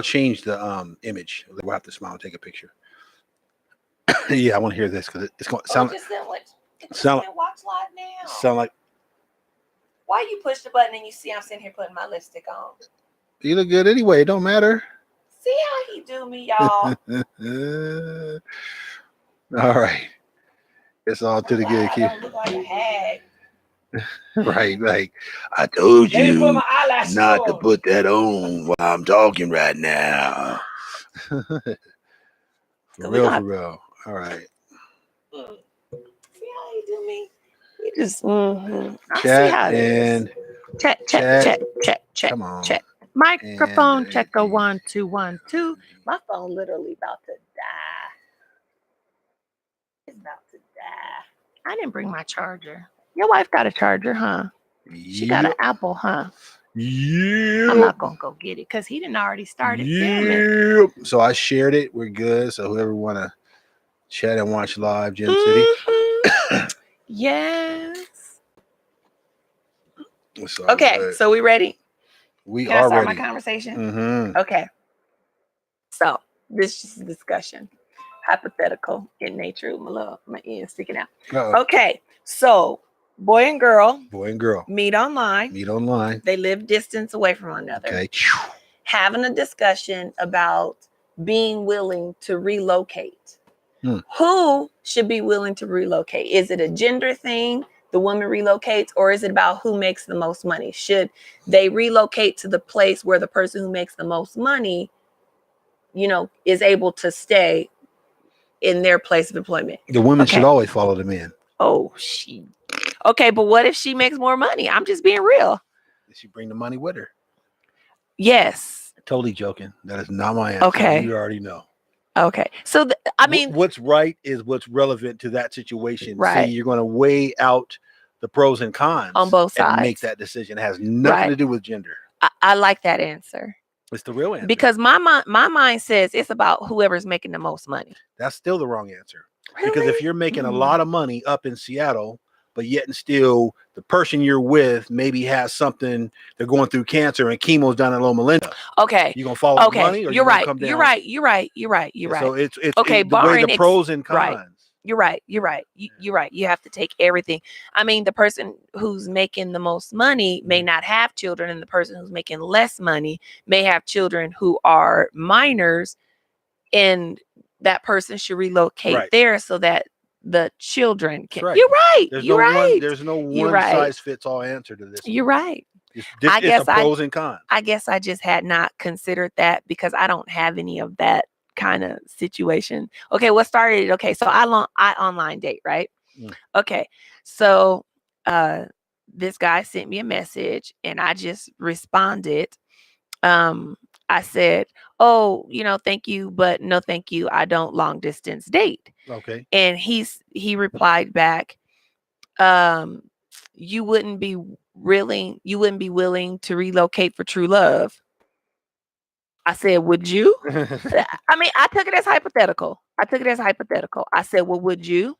change the image. We'll have to smile and take a picture. Yeah, I want to hear this because it's going to Oh, sound it just said what? It just sound said watch live now. sound like Why you push the button and you see I'm sitting here putting my lipstick on? you look good anyway. It don't matter. See how he do me, y'all. All right, it's all to I'm the glad good, I kid. don't look like a hag. Right, like I told Let me put you my eyelashes not to on. put that on while I'm talking right now. For real, for real. All right. See how he do me? We just I see Chat how it and is. Check. come on. Microphone And checker 1 2 1 2. My phone literally about to die. It's about to die. I didn't bring my charger. Your wife got a charger, huh? She got an Apple, huh? Yeah. I'm not gonna go get it because he didn't already started filming. Yep. So I shared it. We're good. So whoever wanna chat and watch live, Gem City. Yes. It's all Okay, good. so we ready? We Can I are start ready. my conversation? Mm-hmm. Okay. So this is a discussion, hypothetical in nature. My ear sticking out. Uh-oh. Okay, so boy and girl meet online. They live distance away from one another. Okay. Having a discussion about being willing to relocate. Who should be willing to relocate? Is it a gender thing? The woman relocates, or is it about who makes the most money? Should they relocate to the place where the person who makes the most money, is able to stay in their place of employment? The women should always follow the men. Oh, okay, but what if she makes more money? I'm just being real. Did she bring the money with her? Yes. Totally joking. That is not my answer. Okay. You already know. Okay. So, I mean, what's right is what's relevant to that situation. Right. See, you're going to weigh out the pros and cons on both sides and make that decision. It has nothing to do with gender. I like that answer. It's the real answer. Because my mind says it's about whoever's making the most money. That's still the wrong answer. Really? Because if you're making a lot of money up in Seattle, but yet and still the person you're with maybe has something, they're going through cancer and chemo's down at Loma Linda. Okay. You gonna follow the money, or you're right. Come down? You're right. So it's okay. the way the pros and cons. Right. You're right. You're right. You have to take everything. I mean, the person who's making the most money may not have children, and the person who's making less money may have children who are minors, and that person should relocate there so that the children can. You're right. There's no one size fits all answer to this. You're right. It's a pros and cons. I guess I just had not considered that because I don't have any of that kind of situation. Okay, what started it? Okay, so I online date, right? Okay, so this guy sent me a message and I just responded. I said, "Oh, thank you, but no thank you. I don't long distance date." Okay. And he replied back, you wouldn't be willing to relocate for true love. I said, would you? I mean, I took it as hypothetical. I said, well, would you?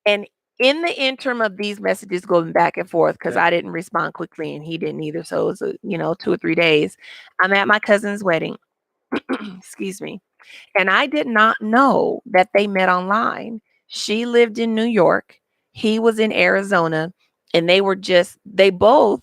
And in the interim of these messages going back and forth, because I didn't respond quickly and he didn't either. So it was 2 or 3 days. I'm at my cousin's wedding. Excuse me. And I did not know that they met online. She lived in New York. He was in Arizona. And they both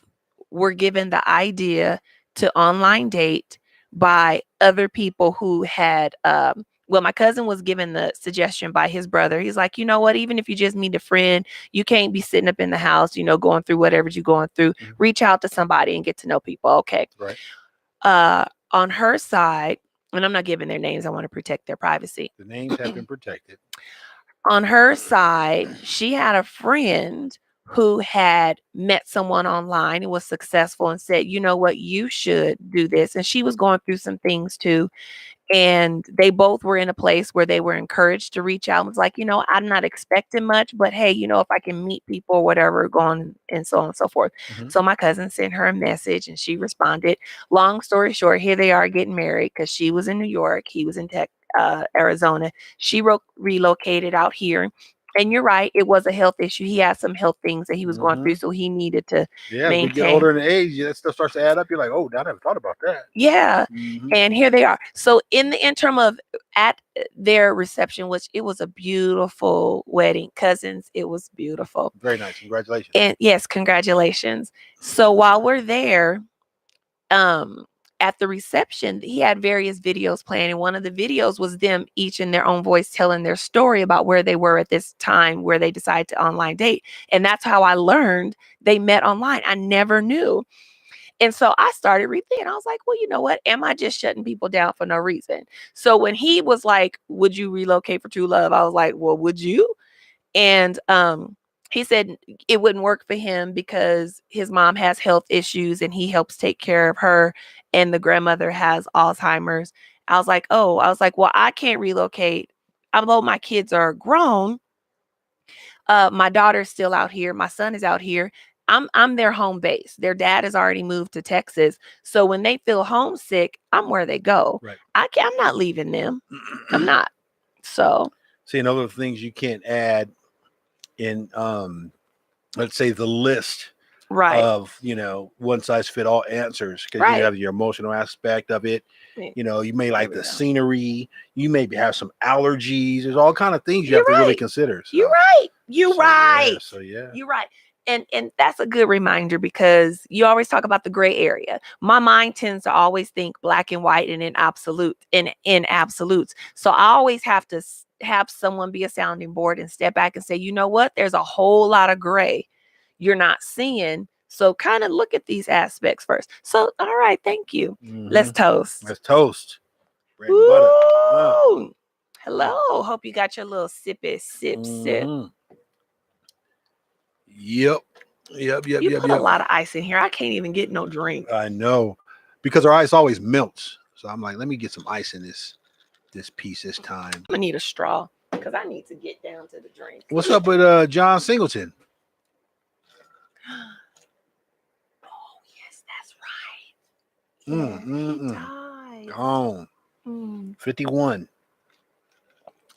were given the idea to online date by other people who had, my cousin was given the suggestion by his brother. He's like, you know what, even if you just meet a friend, you can't be sitting up in the house, going through whatever you're going through. Reach out to somebody and get to know people. Okay. Right. On her side, and I'm not giving their names, I want to protect their privacy. The names have been protected. On her side, she had a friend who had met someone online and was successful and said, you know what, you should do this. And she was going through some things too. And they both were in a place where they were encouraged to reach out. And was like, I'm not expecting much, but hey, if I can meet people or whatever, going and so on and so forth. So my cousin sent her a message and she responded. Long story short, here they are getting married because she was in New York. He was in Arizona. She relocated out here. And you're right, it was a health issue. He had some health things that he was going through, so he needed to Yeah, as we get maintain. older in age, that stuff starts to add up. You're like, oh, I never thought about that. Yeah. Mhm. And here they are. So in the interim of at their reception, which it was a beautiful wedding, cousins, it was beautiful. Very nice. Congratulations. And yes, congratulations. So while we're there, at the reception, he had various videos playing, and one of the videos was them each in their own voice telling their story about where they were at this time where they decided to online date. And that's how I learned they met online. I never knew. And so I started rethinking. I was like, well, you know what? Am I just shutting people down for no reason? So when he was like, would you relocate for true love? I was like, well, would you? And he said it wouldn't work for him because his mom has health issues and he helps take care of her, and the grandmother has Alzheimer's. I was like, well, I can't relocate. Although my kids are grown, my daughter's still out here. My son is out here. I'm their home base. Their dad has already moved to Texas. So when they feel homesick, I'm where they go. Right. I'm not leaving them. I'm not. So See, and other things you can't add in let's say the list right. of one size fit all answers, because Right. you have your emotional aspect of it. Yeah. You may like we the go. scenery, you maybe have some allergies. There's all kind of things you You're have to really right. consider. So, You're right. You're right. So yeah. You're right. And that's a good reminder, because you always talk about the gray area. My mind tends to always think black and white and in absolutes. So I always have to have someone be a sounding board and step back and say, you know what? There's a whole lot of gray you're not seeing. So kind of look at these aspects first. So, all right. Thank you. Let's toast. Let's toast. Bread and butter. Woo! Hello. Hope you got your little sippy sip. Yep. You put a lot of ice in here. I can't even get no drink. I know, because our ice always melts. So I'm like, let me get some ice in this piece this time. I'm gonna need a straw because I need to get down to the drink. What's up with John Singleton? Oh yes, that's right. He died. Gone. 51.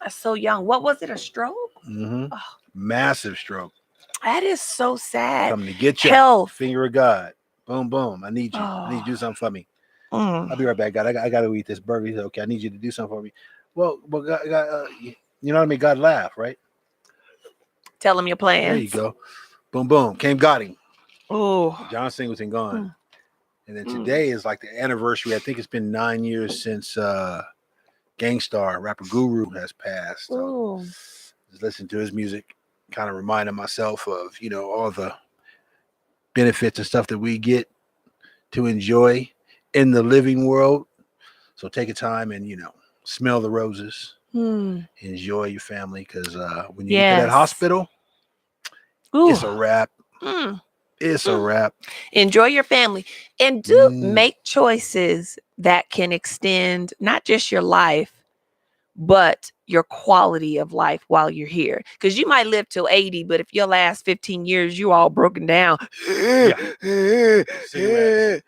That's so young. What was it? A stroke? Oh. Massive stroke. That is so sad. Coming to get you. Health. Finger of God. Boom, boom. I need you. I need you to do something for me. I'll be right back, God. I got to eat this burger. He said, okay, I need you to do something for me. Well, God, you know what I mean? God laughed, right? Tell him your plans. There you go. Boom, boom. Came, got him. Oh. John Singleton gone. And then today is like the anniversary. I think it's been 9 years since Gang Starr, rapper Guru, has passed. So just listen to his music, kind of reminding myself of, all the benefits and stuff that we get to enjoy in the living world. So take a time and, smell the roses, enjoy your family. Because when you get to that hospital, it's a wrap. It's a wrap. Enjoy your family and do make choices that can extend not just your life, but your quality of life while you're here. Because you might live till 80, but if your last 15 years you all broken down,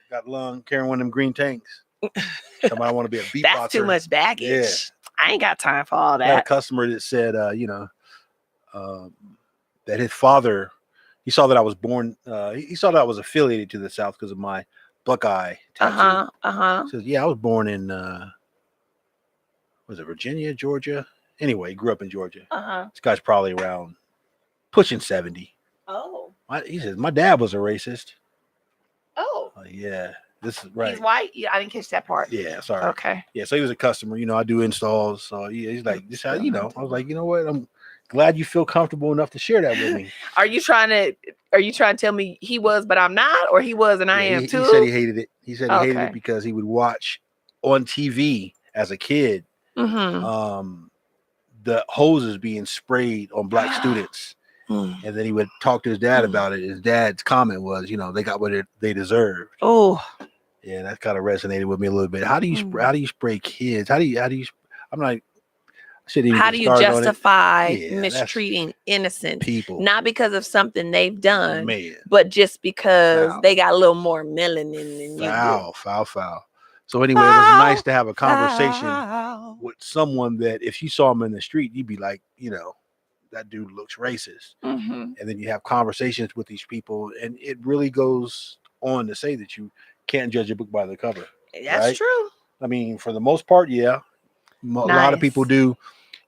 got lung, carrying one of them green tanks. Somebody want to be a beatboxer. That's too much baggage. Yeah. I ain't got time for all that. I had a customer that said, that his father, he saw that I was born, he saw that I was affiliated to the South because of my Buckeye tattoo. He says, yeah, I was born in, was it Virginia, Georgia? Anyway, he grew up in Georgia. This guy's probably around pushing 70. Oh. He says, my dad was a racist. Oh. Yeah. This is right. He's white? Yeah, I didn't catch that part. Yeah, sorry. Okay. Yeah, so he was a customer. I do installs. So he's like, this how I was like, you know what? I'm glad you feel comfortable enough to share that with me. Are you trying to tell me he was, but I'm not, or he was and I am too? He said he hated it. He said he hated it because he would watch on TV as a kid the hoses being sprayed on black students. And then he would talk to his dad about it. His dad's comment was, they got what they deserved. Oh, yeah, that kind of resonated with me a little bit. How do you spray kids? How do you? I'm not. How do you justify mistreating innocent people? Not because of something they've done, but just because they got a little more melanin than you do. Foul. So anyway, it was nice to have a conversation with someone that if you saw him in the street, you'd be like, that dude looks racist. Mm-hmm. And then you have conversations with these people, and it really goes on to say that you can't judge a book by the cover. That's right? true. I mean, for the most part, yeah. A lot of people Nice.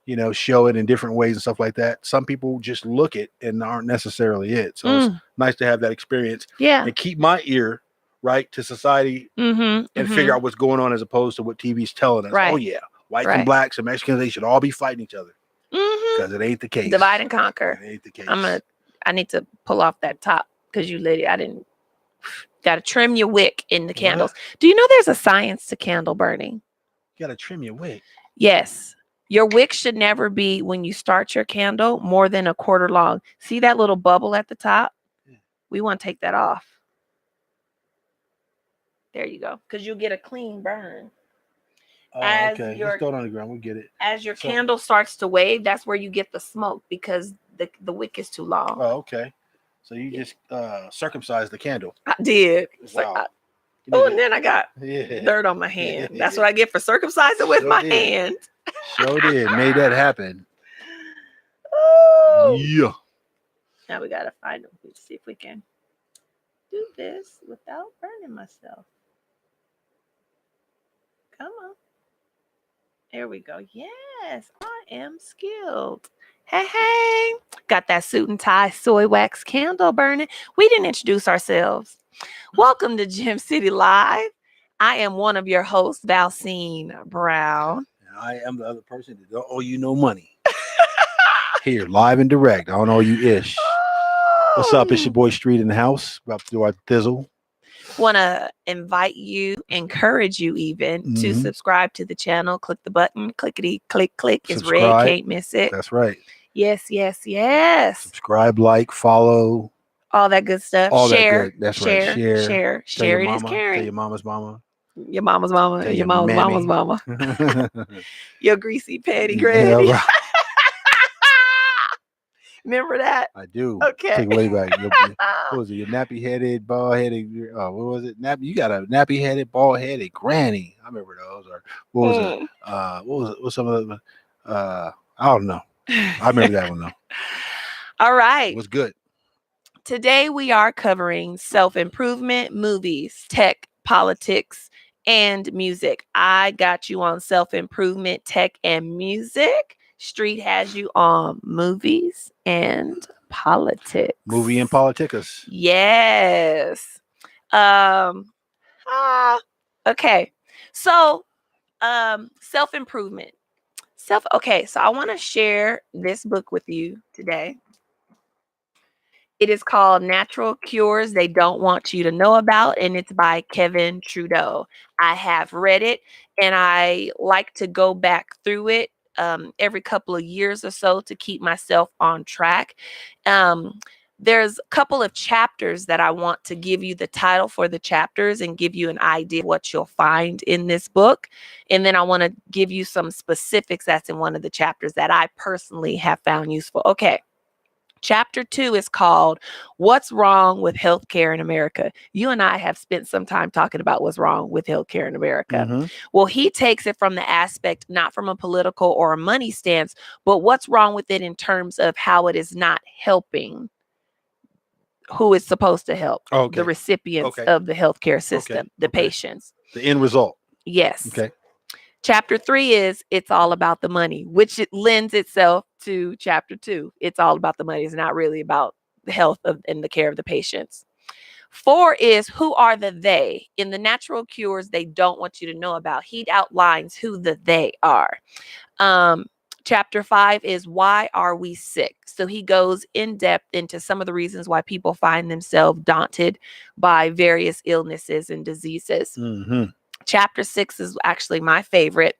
do, show it in different ways and stuff like that. Some people just look it and aren't necessarily it. So it's nice to have that experience Yeah. and keep my ear right to society Mm-hmm. and figure out what's going on as opposed to what TV's telling us. Right. Oh yeah, whites Right. and blacks and Mexicans, they should all be fighting each other Mm-hmm. because it ain't the case. Divide and conquer. It ain't the case. I need to pull off that top because you lit it. I didn't. Got to trim your wick in the candles. Do you know there's a science to candle burning? You got to trim your wick. Yes. Your wick should never be, when you start your candle, more than a quarter long. See that little bubble at the top? Yeah. We want to take that off. There you go. Because you'll get a clean burn. Okay. Just throw it on the ground. We'll get it. As your candle starts to wave, that's where you get the smoke because the wick is too long. Oh, okay. So you just circumcised the candle. I did. Wow. And then I got dirt on my hand. That's what I get for circumcising with my hand. Sure did. Made that happen. Oh. Yeah. Now we gotta find them. Let's see if we can do this without burning myself. Come on. There we go. Yes, I am skilled. Hey. Got that suit and tie soy wax candle burning. We didn't introduce ourselves. Welcome to Gem City Live. I am one of your hosts, Valcine Brown. And I am the other person that don't owe you no money. Here, live and direct. I don't owe you ish. What's up? It's your boy Street in the house. About to do our thizzle. Want to invite you, encourage you even to subscribe to the channel. Click the button, clickety, click. It's red, can't miss it. That's right. Yes. Subscribe, like, follow. All that good stuff. All share. That good. That's share, right. Share. Share it is caring. Tell your mama's mama. Your mama's mama. Tell Your mama's mama. Your greasy patty granny. Yeah, right. Remember that? I do. Okay. Take it way back. What was it? Your nappy headed, bald headed. What was it? You got a nappy headed, bald headed granny. I remember those. Or what was it? What was it? What's some of the? I don't know. I remember that one though. All right. It was good. Today we are covering self-improvement, movies, tech, politics, and music. I got you on self-improvement, tech, and music. Street has you on movies and politics. Movie and politicus. Yes. Okay. So, self-improvement. Okay, so I want to share this book with you today. It is called Natural Cures They Don't Want You to Know About, and it's by Kevin Trudeau. I have read it, and I like to go back through it every couple of years or so to keep myself on track. There's a couple of chapters that I want to give you the title for the chapters and give you an idea of what you'll find in this book. And then I want to give you some specifics that's in one of the chapters that I personally have found useful. Okay. Chapter 2 is called What's Wrong with Healthcare in America? You and I have spent some time talking about what's wrong with healthcare in America. Well, he takes it from the aspect, not from a political or a money stance, but what's wrong with it in terms of how it is not helping who it's supposed to help, the recipients of the healthcare system, the patients. The end result. Yes. Okay. Chapter 3 is It's All About the Money, which it lends itself to chapter 2. It's all about the money. It's not really about the health and the care of the patients. 4 is Who Are the They? In the Natural Cures They Don't Want You to Know About. He outlines who the they are. Chapter 5 is Why Are We Sick? So he goes in depth into some of the reasons why people find themselves daunted by various illnesses and diseases. Chapter 6 is actually my favorite,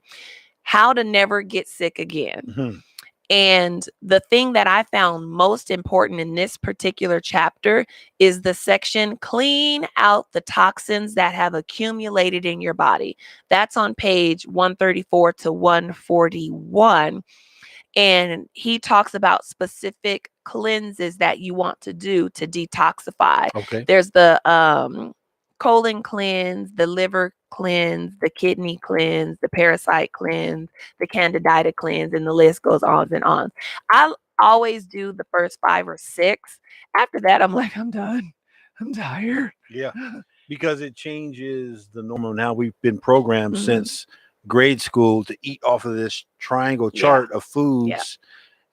How to Never Get Sick Again. And the thing that I found most important in this particular chapter is the section, Clean Out the Toxins That Have Accumulated in Your Body. That's on page 134 to 141. And he talks about specific cleanses that you want to do to detoxify. Okay. There's the colon cleanse, the liver cleanse, the kidney cleanse, the parasite cleanse, the candidata cleanse, and the list goes on and on. I always do the first 5 or 6. After that, I'm like, I'm done. I'm tired. Yeah, because it changes the normal. Now we've been programmed Mhm. since grade school to eat off of this triangle Yeah. chart of foods,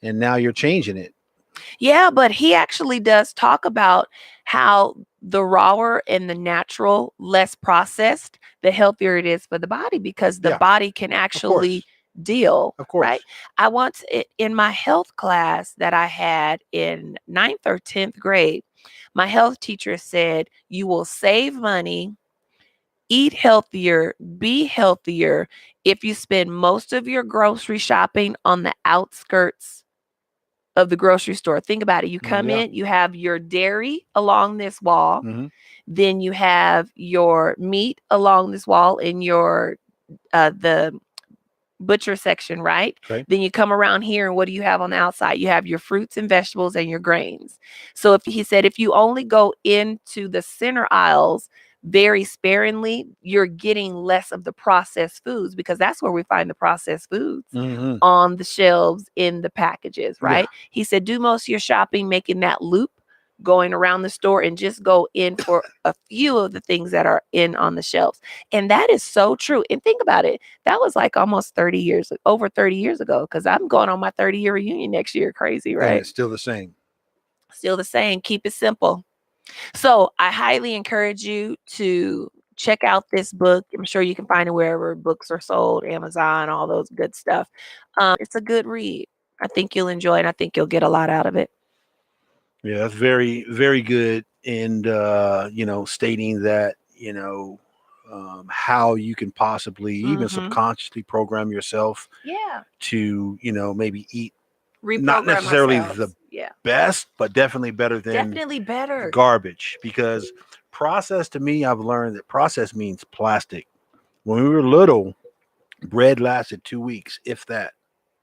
and now you're changing it. Yeah, but he actually does talk about how the rawer and the natural, less processed, the healthier it is for the body because the Yeah, body can Of actually course, deal, of course. right? I once in my health class that I had in 9th or 10th grade, my health teacher said, you will save money, eat healthier, be healthier if you spend most of your grocery shopping on the outskirts of the grocery store. Think about it. You come Yeah. in, you have your dairy along this wall, hmm then you have your meat along this wall in your the butcher section, right? Okay. Then you come around here and what do you have on the outside? You have your fruits and vegetables and your grains. So if he said if you only go into the center aisles very sparingly, you're getting less of the processed foods because that's where we find the processed foods hmm on the shelves in the packages, Yeah. right? He said do most of your shopping making that loop going around the store and just go in for a few of the things that are in on the shelves. And that is so true. And think about it. That was like almost 30 years, over 30 years ago, because I'm going on my 30-year reunion next year. Crazy, And right? it's still the same. Still the same. Keep it simple. So I highly encourage you to check out this book. I'm sure you can find it wherever books are sold, Amazon, all those good stuff. It's a good read. I think you'll enjoy it. And I think you'll get a lot out of it. Yeah, that's very, very good. And stating that, how you can possibly even Mhm. subconsciously program yourself Yeah. to, maybe eat not Reprogram necessarily the ourselves. Yeah. best, but definitely better than Definitely better. garbage. Because process to me, I've learned that process means plastic. When we were little, bread lasted 2 weeks, if that.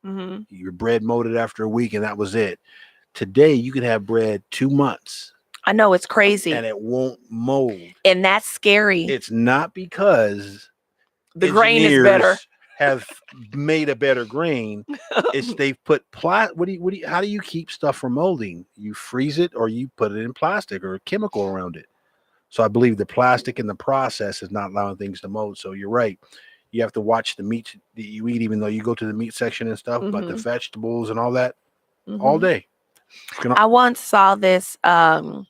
Hmm. Your bread molded after a week, and that was it. Today, you can have bread 2 months I know it's crazy. and it won't mold. And that's scary. It's not because The grain is better. engineers have made a better grain. It's they've put how do you keep stuff from molding? You freeze it or you put it in plastic or a chemical around it. So I believe the plastic in the process is not allowing things to mold. So you're right. You have to watch the meat that you eat, even though you go to the meat section and stuff, but the Mhm. vegetables and all that all Mhm. day. I once saw this a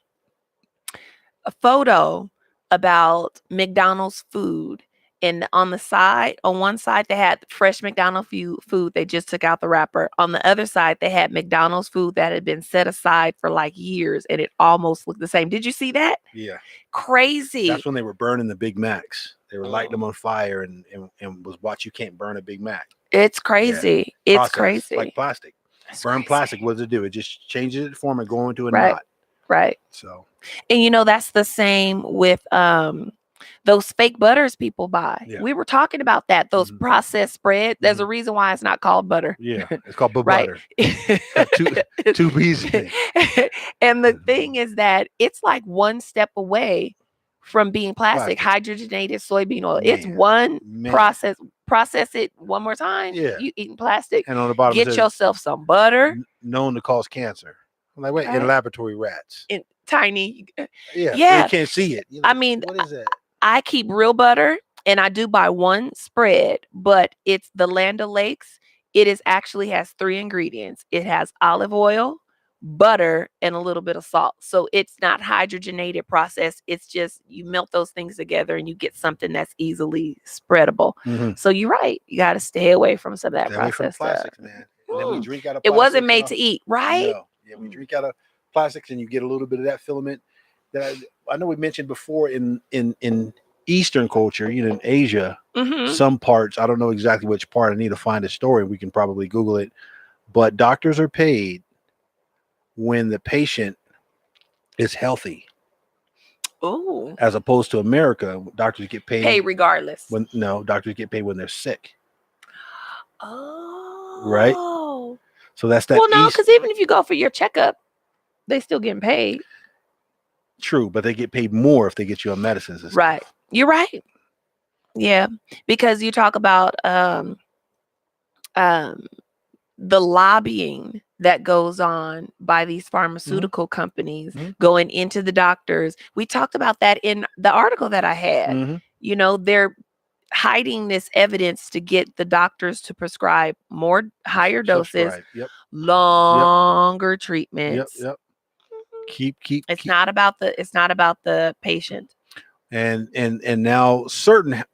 photo about McDonald's food. And on the side, on one side, they had fresh McDonald's food. They just took out the wrapper. On the other side, they had McDonald's food that had been set aside for like years and it almost looked the same. Did you see that? Yeah. Crazy. That's when they were burning the Big Macs. They were lighting them on fire and was watch you can't burn a Big Mac. It's crazy. It's Process, crazy. like plastic. It's Burn crazy. plastic, what does it do? It just changes its form and go into a Right. knot. Right. So And that's the same with those fake butters people buy. Yeah. We were talking about that, those Mhm. processed bread. There's a reason why it's not called butter. yeah, it's called Right? butter. Two B's in it. And the thing is that it's like one step away from being plastic. Plastic. Hydrogenated soybean oil. It's Man, one man. process it one more time. Yeah. You eating plastic. And on the bottom it Get says yourself some butter. known to cause cancer. I'm like, wait, in Right. laboratory rats. In tiny. Yeah. Yeah. You can't see it. I mean, what is that? I keep real butter and I do buy one spread, but it's the Land O'Lakes. It actually has 3 ingredients. It has olive oil, butter, and a little bit of salt. So it's not hydrogenated process. It's just you melt those things together and you get something that's easily spreadable. Mhm. So you're right. You got to stay away from some of that Stay away from processed stuff. plastics, man. And then we drink out of It wasn't plastics made and to eat, right? No. Yeah, we drink out of plastics and you get a little bit of that filament. That I know we mentioned before in Eastern culture, in Asia, Mhm. some parts, I don't know exactly which part. I need to find a story. We can probably Google it. But doctors are paid when the patient is healthy, Ooh. as opposed to America. Doctors get Pay paid regardless. doctors get paid when they're sick. Oh. Right? So that's that. Well, no, because even if you go for your checkup, they still getting paid. True, but they get paid more if they get you on medicines and stuff. Right. You're right. Yeah, because you talk about um the lobbying that goes on by these pharmaceutical companies going into the doctors. We talked about that in the article that I had. You know, they're hiding this evidence to get the doctors to prescribe higher doses, longer treatments. Yep. It's not about the patient. And now certain house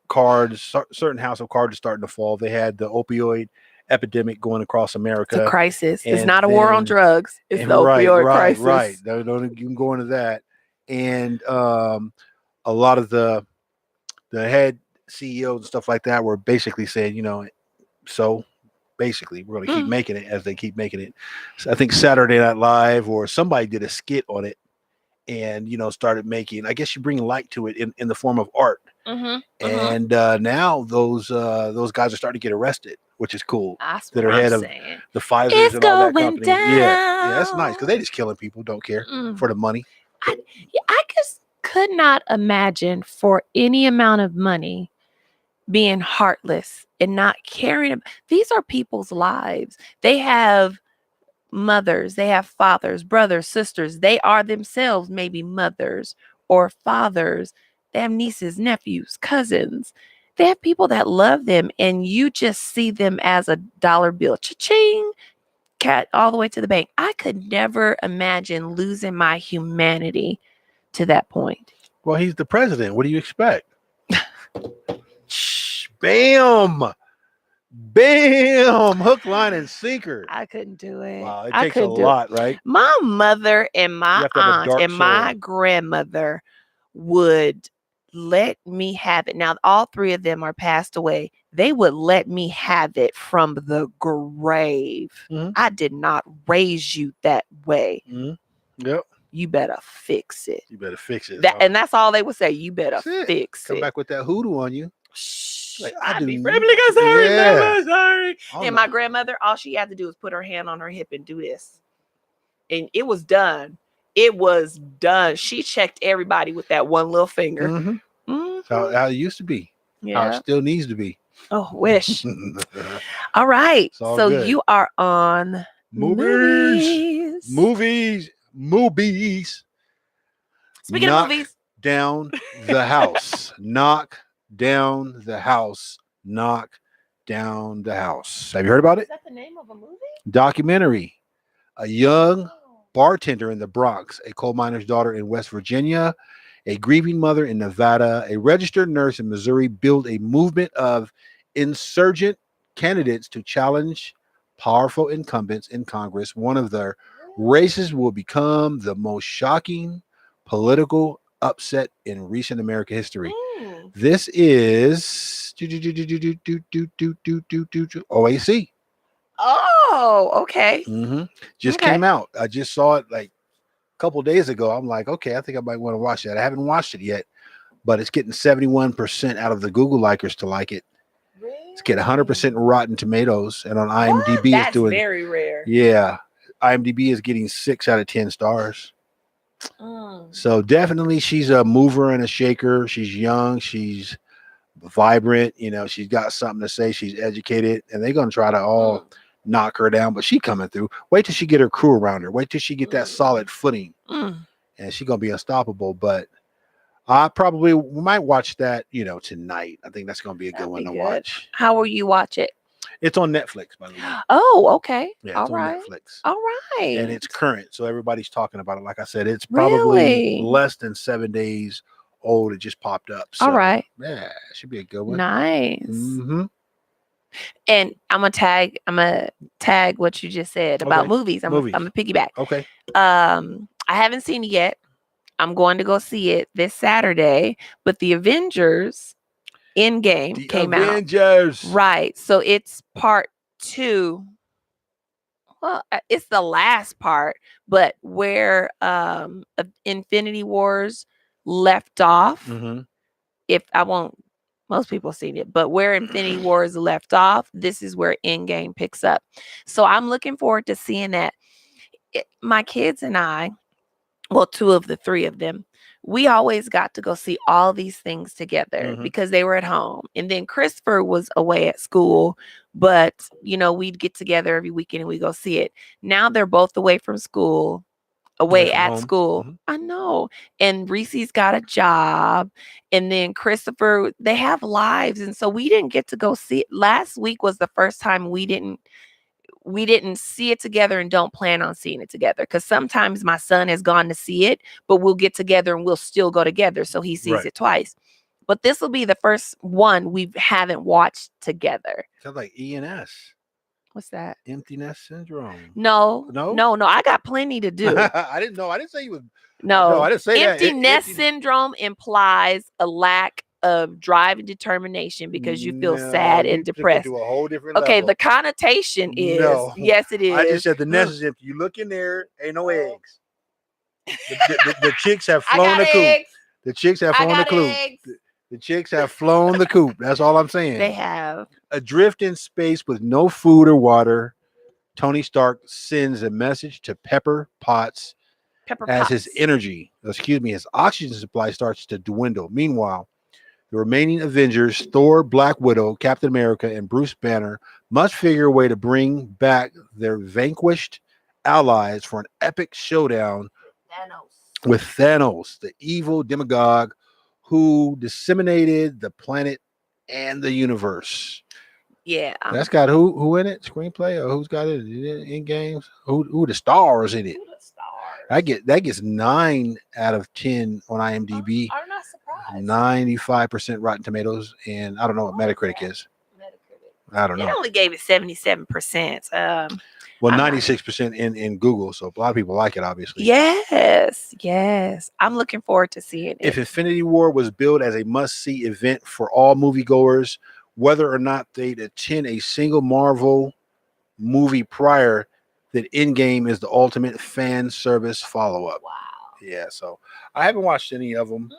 of cards are starting to fall. They had the opioid epidemic going across America. It's a crisis. It's not a war on drugs. It's the opioid crisis. Right. Don't you can go into that. And a lot of the head CEOs and stuff like that were basically saying, you know, so basically we're going to keep making it as they keep making it. So I think Saturday Night Live or somebody did a skit on it and, you know, started making, I guess you bring light to it in the form of art. And now those guys are starting to get arrested, which is cool. That are head of the Pfizer and all that company. Yeah, that's nice because they just killing people, don't care for the money. I just could not imagine for any amount of money being heartless and not caring. These are people's lives. They have mothers, they have fathers, brothers, sisters. They are themselves maybe mothers or fathers. They have nieces, nephews, cousins. They have people that love them, and you just see them as a dollar bill. Cha-ching, cat all the way to the bank. I could never imagine losing my humanity to that point. Well, he's the president. What do you expect? Bam! Bam! Hook, line, and sinker. I couldn't do it. Wow, it takes a lot, right? My mother and my aunt and my grandmother would let me have it. Now, all three of them are passed away. They would let me have it from the grave. I did not raise you that way. Yep. You better fix it. You better fix it. And that's all they would say. You better fix it. Come back with that hoodoo on you. Like, I'd be sorry. And my grandmother, all she had to do was put her hand on her hip and do this. And it was done. It was done. She checked everybody with that one little finger. That's how it used to be. Yeah. How it still needs to be. Oh, wish. All right. So good. You are on movies. Speaking of movies. Down the house. Knock down the house. Knock down the house. Have you heard about it? Is that the name of a movie? Documentary. A young bartender in the Bronx, a coal miner's daughter in West Virginia, a grieving mother in Nevada, a registered nurse in Missouri build a movement of insurgent candidates to challenge powerful incumbents in Congress. One of their races will become the most shocking political upset in recent American history. This is OAC. Oh, okay. Just came out. I just saw it like a couple days ago. I'm like, okay, I think I might want to watch that. I haven't watched it yet, but it's getting 71% out of the Google likers to like it. Really? It's getting 100% Rotten Tomatoes, and on IMDb That's doing very rare. Yeah, IMDb is getting 6 out of 10 stars. So definitely, she's a mover and a shaker. She's young. She's vibrant. You know, she's got something to say. She's educated, and they're gonna try to all knock her down, but she coming through. Wait till she get her crew around her. Wait till she get that solid footing, and she's gonna be unstoppable. But I probably might watch that, you know, tonight. I think that's gonna be a good one to watch. How will you watch it? It's on Netflix, by the way. Oh, okay. Yeah, it's on Netflix. All right. And it's current, so everybody's talking about it. Like I said, it's probably less than 7 days old. It just popped up. So, all right. Yeah, it should be a good one. Nice. And I'm gonna tag what you just said about movies. I'm gonna piggyback. Okay. I haven't seen it yet. I'm going to go see it this Saturday. But the Avengers Endgame came out. Right. So it's part 2. Well, it's the last part, but where Infinity Wars left off. If I won't. Most people have seen it, but where Infinity Wars left off, this is where Endgame picks up. So I'm looking forward to seeing that. My kids and I, well, 2 of the 3 of them, we always got to go see all these things together Mhm. because they were at home. And then Christopher was away at school, but we'd get together every weekend and we go see it. Now they're both away from school, away from at home. school. Mhm. I know. And Reese's got a job. And then Christopher, they have lives. And so we didn't get to go see it. Last week was the first time we didn't see it together and don't plan on seeing it together. Because sometimes my son has gone to see it, but we'll get together and we'll still go together. So he sees Right. it twice. But this will be the first one we haven't watched together. Sounds like ENS. What's that? Empty nest syndrome. No. No? I got plenty to do. I didn't know. I didn't say you was. No, I didn't say that. empty nest syndrome implies a lack of drive and determination because you feel sad and depressed. To a whole different Okay, level. the connotation is No. yes, it is. I just said the nest is empty. You look in there, ain't no eggs. The chicks have flown the coop. The chicks have flown the coop. The chicks have flown the coop. That's all I'm saying. They have. Adrift in space with no food or water, Tony Stark sends a message to Pepper Potts as his oxygen supply starts to dwindle. Meanwhile, the remaining Avengers, Thor, Black Widow, Captain America, and Bruce Banner must figure a way to bring back their vanquished allies for an epic showdown with Thanos, the evil demagogue who disseminated the planet and the universe. Yeah. That's got who in it? Screenplay, or who's got it in games? Who the stars in it? That gets 9 out of 10 on IMDb. I'm not surprised. 95% Rotten Tomatoes, and I don't know what Metacritic is. I don't know. They only gave it 77%. Well, 96% in Google, so a lot of people like it, obviously. Yes. I'm looking forward to seeing it. If Infinity War was billed as a must-see event for all moviegoers, whether or not they'd attend a single Marvel movie prior, that Endgame is the ultimate fan service follow-up. Wow. Yeah, so I haven't watched any of them.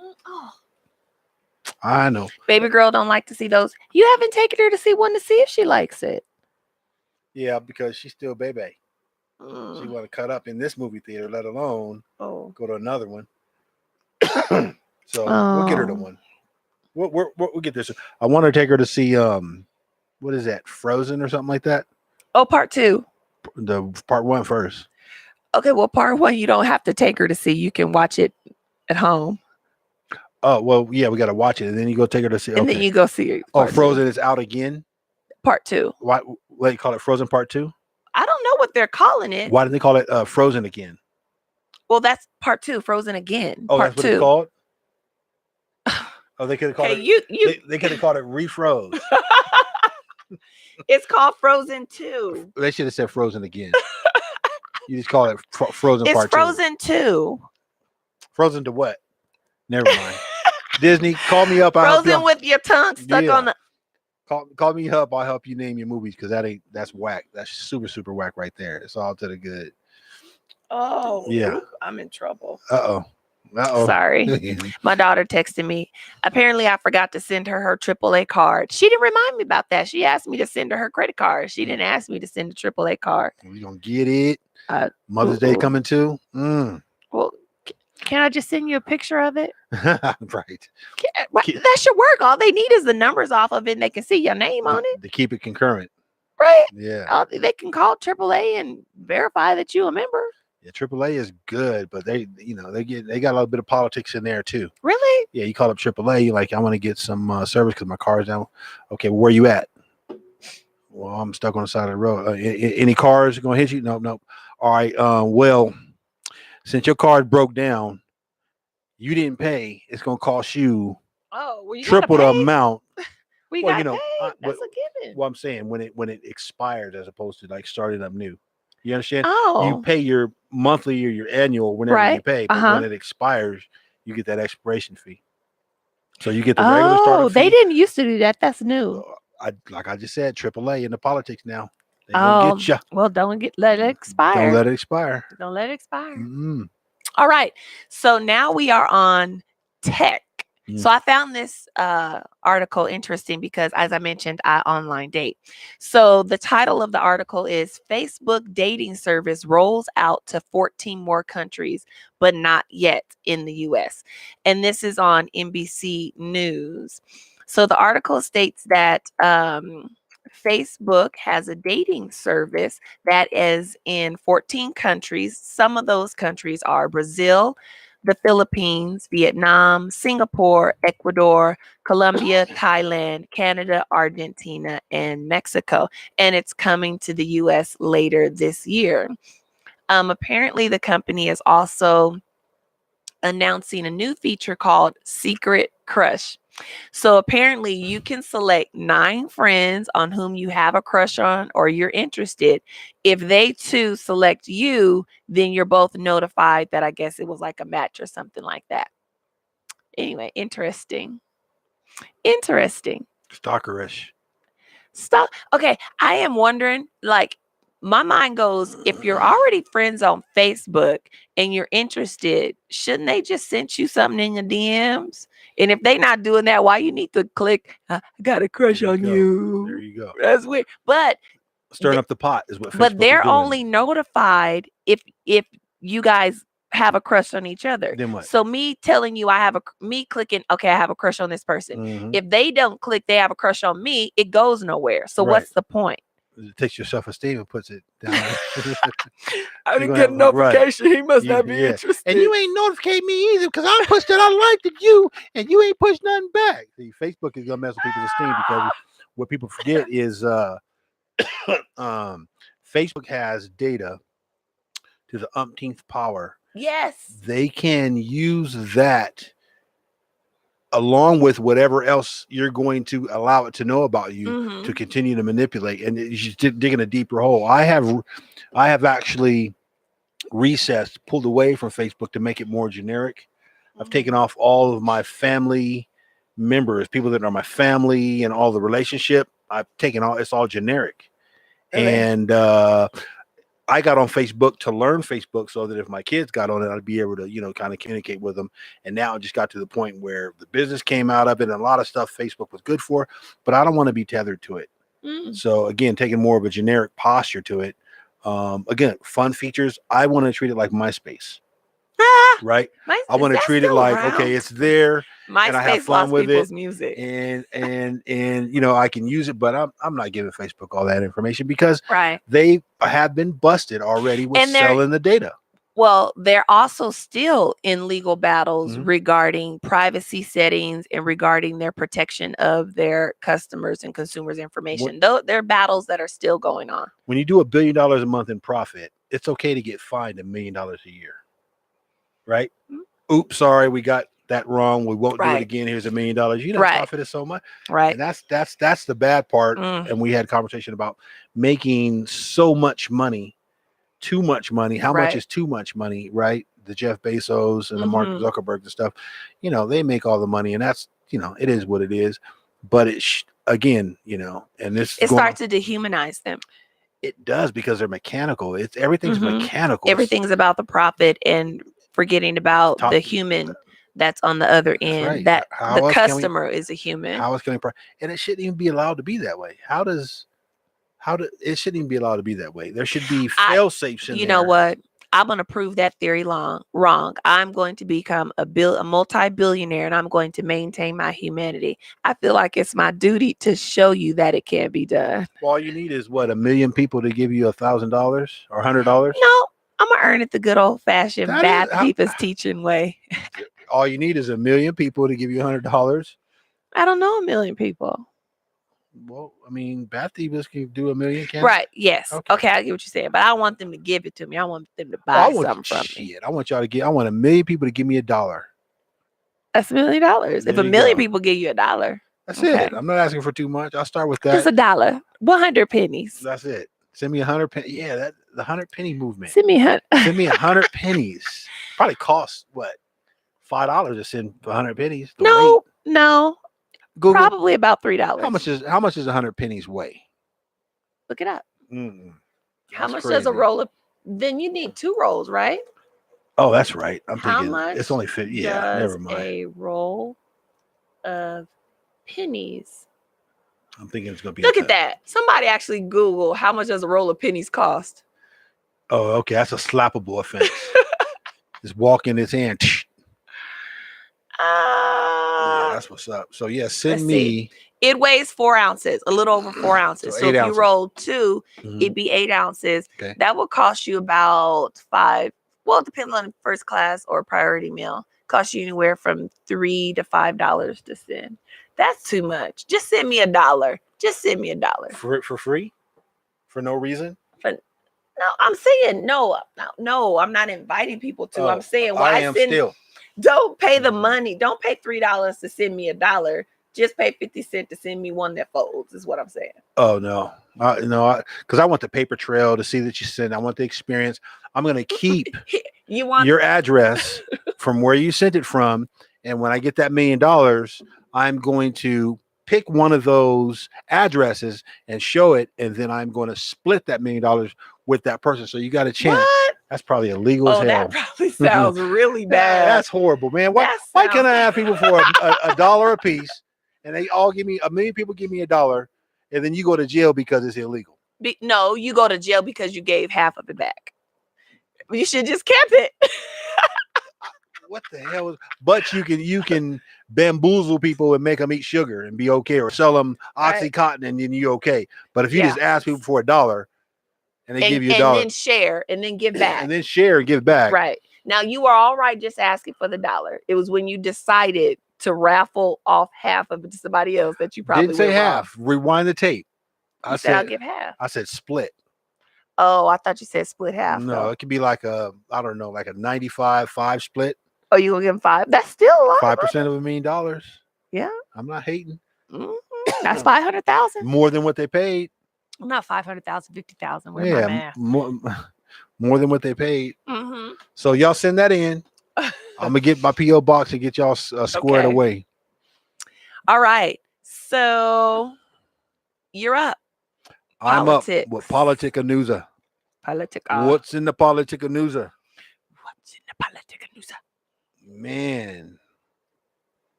I know. Baby girl don't like to see those. You haven't taken her to see one to see if she likes it. Yeah, because she's still baby. She want to cut up in this movie theater, let alone go to another one. So we'll get her to one. We'll get this. I want to take her to see what is that, Frozen or something like that? Oh, part 2. The part 1 first. Okay, well, part 1 you don't have to take her to see. You can watch it at home. Oh, well, yeah, we got to watch it, and then you go take her to see. And then you go see it. Oh, Frozen is out again? Part 2. Why you call it Frozen Part 2? I don't know what they're calling it. Why did they call it Frozen again? Well, that's part 2, Frozen again. Oh, part that's what 2. It's called? Oh, they could have called it. They could have called it Refroze. It's called Frozen 2. They should have said Frozen again. You just call it Frozen Part 2. It's Frozen 2. Frozen to what? Never mind. Disney, call me up. Frozen with your tongue stuck on the. Call me up. I'll help you name your movies because that's whack. That's super whack right there. It's all to the good. Oh yeah, I'm in trouble. Uh-oh. Sorry. My daughter texted me. Apparently, I forgot to send her AAA card. She didn't remind me about that. She asked me to send her credit card. She didn't ask me to send a AAA card. We gonna get it. Mother's Day coming too. Well, can I just send you a picture of it? Right. That should work. All they need is the numbers off of it, and they can see your name on it. To keep it concurrent. Right. Yeah. They can call AAA and verify that you're a member. Yeah, AAA is good, but they got a little bit of politics in there too. Really? Yeah, you call up AAA, you're like, I want to get some service because my car's down. Okay, well, where you at? Well, I'm stuck on the side of the road. Any cars gonna hit you? Nope. All right. Well, since your car broke down, you didn't pay. It's gonna cost you triple the amount. That's a given. Well, I'm saying when it expires as opposed to like starting up new. You understand? Oh. You pay your monthly or your annual whenever you pay, but when it expires, you get that expiration fee. So you get the regular startup fee. They didn't used to do that. That's new. Like I just said, AAA in the politics now. They gonna get you. Well, let it expire. Don't let it expire. Don't let it expire. Mm-hmm. All right. So now we are on tech. So I found this article interesting because, as I mentioned, I online date. So the title of the article is Facebook dating service rolls out to 14 more countries, but not yet in the US. And this is on NBC News. So the article states that Facebook has a dating service that is in 14 countries. Some of those countries are Brazil, the Philippines, Vietnam, Singapore, Ecuador, Colombia, Thailand, Canada, Argentina, and Mexico. And it's coming to the US later this year. Apparently, the company is also announcing a new feature called Secret Crush. So apparently you can select 9 friends on whom you have a crush on or you're interested. If they too select you, then you're both notified that I guess it was like a match or something like that. Anyway, interesting. Stalkerish. Okay, I am wondering, like, my mind goes, if you're already friends on Facebook and you're interested, shouldn't they just send you something in your DMs? And if they not doing that, why you need to click, I got a crush on you? There you go. That's weird. But stirring up the pot is what Facebook but they're is doing. only notified if you guys have a crush on each other. Then what? So me telling you me clicking, okay, I have a crush on this person. If they don't click, they have a crush on me, it goes nowhere. So what's the point? It takes your self-esteem and puts it down. I didn't get a notification. He must not be interested. And you ain't notified me either because I pushed that I liked it you and you ain't pushed nothing back. See, Facebook is gonna mess with people's esteem because what people forget is Facebook has data to the umpteenth power. Yes. They can use that along with whatever else you're going to allow it to know about you to continue to manipulate, and you're digging a deeper hole. I have actually pulled away from Facebook to make it more generic. I've taken off all of my family members, people that are my family, and all the relationship. I've taken it's all generic. And I got on Facebook to learn Facebook so that if my kids got on it, I'd be able to, kind of communicate with them. And now it just got to the point where the business came out of it and a lot of stuff Facebook was good for, but I don't want to be tethered to it. So again, taking more of a generic posture to it. Again, fun features. I want to treat it like MySpace. Right? I want to treat it like, okay, it's there. And I have fun with it. Music. And I can use it, but I'm not giving Facebook all that information because they have been busted already with selling the data. Well, they're also still in legal battles regarding privacy settings and regarding their protection of their customers and consumers' information. Though there are battles that are still going on. When you do $1 billion a month in profit, it's okay to get fined $1 million a year. Right? Oops, sorry, we got that wrong. We won't do it again. Here's $1 million. Profit is so much. Right. And that's the bad part. And we had a conversation about making so much money, too much money. How much is too much money, right? The Jeff Bezos and the Mark Zuckerberg and stuff, they make all the money, and that's, it is what it is. But again, and this starts to dehumanize them. It does, because they're mechanical. Everything's mechanical. Everything's about the profit and forgetting about the human that's on the other end. Right. That the customer is a human. How else can and it shouldn't even be allowed to be that way. It shouldn't even be allowed to be that way. There should be fail safes in there. You know what? I'm going to prove that theory wrong. I'm going to become a multi-billionaire, and I'm going to maintain my humanity. I feel like it's my duty to show you that it can be done. Well, all you need is 1 million people to give you $1,000 or $100. No, I'm gonna earn it the good old-fashioned Bath Divas teaching way. All you need is 1 million people to give you $100. I don't know 1 million people. Well, I mean, Bath Divas can do 1 million, can't right? Yes. Okay, I get what you're saying, but I don't want them to give it to me. I want them to buy something from me. I want I want 1 million people to give me $1. That's $1 million. If 1 million people give you $1, that's it. I'm not asking for too much. I'll start with that. Just $1, 100 pennies. That's it. Send me 100 pennies. Yeah, the 100 penny movement. Send me 100 pennies. Probably costs what, $5 to send 100 pennies. No. Google, probably about $3. How much does 100 pennies weigh? Look it up. How much does a roll of? Then you need 2 rolls, right? Oh, that's right. I'm How thinking much it's only 50. Yeah, never mind. A roll of pennies. I'm thinking it's gonna be. Look at that. Somebody actually Google how much does a roll of pennies cost? Oh, okay. That's a slappable offense. Just walk in his hand. Yeah, that's what's up. So yeah, send me. It weighs 4 ounces, a little over 4 ounces. So if you roll 2, it'd be 8 ounces. Okay. That will cost you about 5. Well, it depends on first class or priority meal. Cost you anywhere from $3 to $5 to send. That's too much. Just send me $1. Just send me $1 for free, for no reason. No, I'm saying no. I'm not inviting people to. I'm saying why send. Don't pay the money. Don't pay $3 to send me $1. Just pay 50 cents to send me one that folds. Is what I'm saying. Oh no, no, because I want the paper trail to see that you sent. I want the experience. I'm gonna keep you want your address from where you sent it from, and when I get that $1 million, I'm going to pick one of those addresses and show it, and then I'm going to split that $1 million with that person. So you got a chance. What? That's probably illegal as hell. That probably sounds really bad. That's horrible, man. Why can I have people for a dollar a piece, and they all give me $1 million people give me $1, and then you go to jail because it's illegal? No, you go to jail because you gave half of it back. You should just kept it. What the hell? But you can bamboozle people and make them eat sugar and be okay, or sell them OxyContin and then you're okay. But if you just ask people for $1 and they give you $1, and then share and then give back, and then share and give back, right? Now you are all right just asking for the $1. It was when you decided to raffle off half of it to somebody else that you probably didn't say half. Rewind the tape. I said I'll give half. I said split. Oh, I thought you said split half. No, it could be like a, I don't know, like a 95-5 split. Oh, you gonna give them 5? That's still a lot. 5% of $1 million. Yeah, I'm not hating. That's 500,000. More than what they paid. Not 500,000, 50,000. Yeah, more than what they paid. So y'all send that in. I'm gonna get my PO box and get y'all squared away. All right, so you're up. I'm up with Politica Newsa. What's in the Politica Newsa? What's in the Politica Newsa? Man.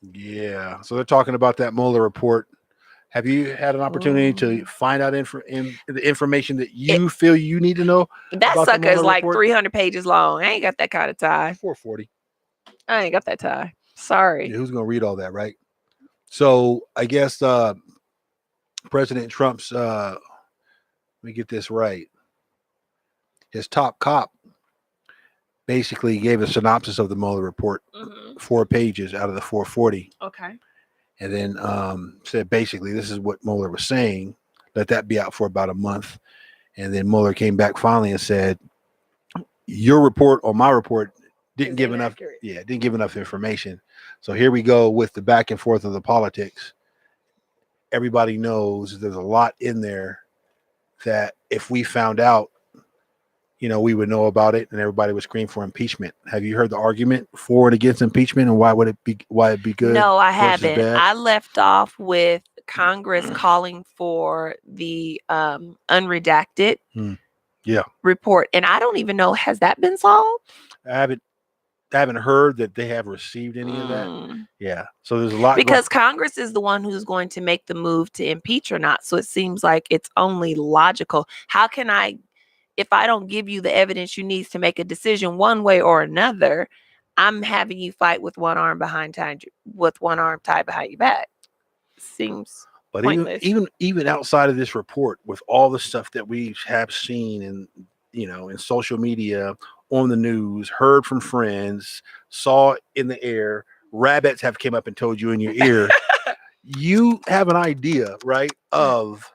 Yeah. So they're talking about that Mueller report. Have you had an opportunity to find out the information that you feel you need to know? That sucker is like 300 pages long. I ain't got that kind of time. 440. I ain't got that time. Sorry. Yeah, who's going to read all that, right? So I guess President Trump's, let me get this right. His top cop basically gave a synopsis of the Mueller report, 4 pages out of the 440. Okay. And then said basically this is what Mueller was saying. Let that be out for about a month. And then Mueller came back finally and said, your report or my report didn't give enough. Yeah, didn't give enough information. So here we go with the back and forth of the politics. Everybody knows there's a lot in there that if we found out, we would know about it, and everybody would scream for impeachment. Have you heard the argument for and against impeachment, and why it'd be good? No, I haven't. I left off with Congress calling for the unredacted report, and I don't even know, has that been solved? I haven't heard that they have received any of that. Yeah, so there's a lot because Congress is the one who's going to make the move to impeach or not. So it seems like it's only logical. How can if I don't give you the evidence you need to make a decision one way or another, I'm having you fight with one arm tied behind your back. Seems pointless. Even outside of this report, with all the stuff that we have seen in social media, on the news, heard from friends, saw in the air, rabbits have came up and told you in your ear, you have an idea, right, of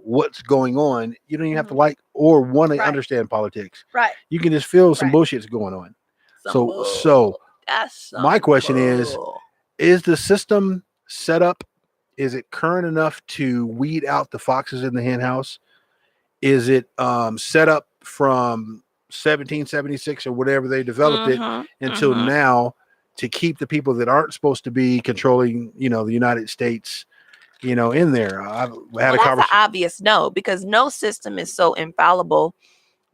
what's going on. You don't even have to like or want to understand politics. Right. You can just feel some bullshit's going on. So my question is the system set up? Is it current enough to weed out the foxes in the hen house? Is it set up from 1776 or whatever they developed it until now to keep the people that aren't supposed to be controlling, the United States, in there? I've had a conversation. That's an obvious no, because no system is so infallible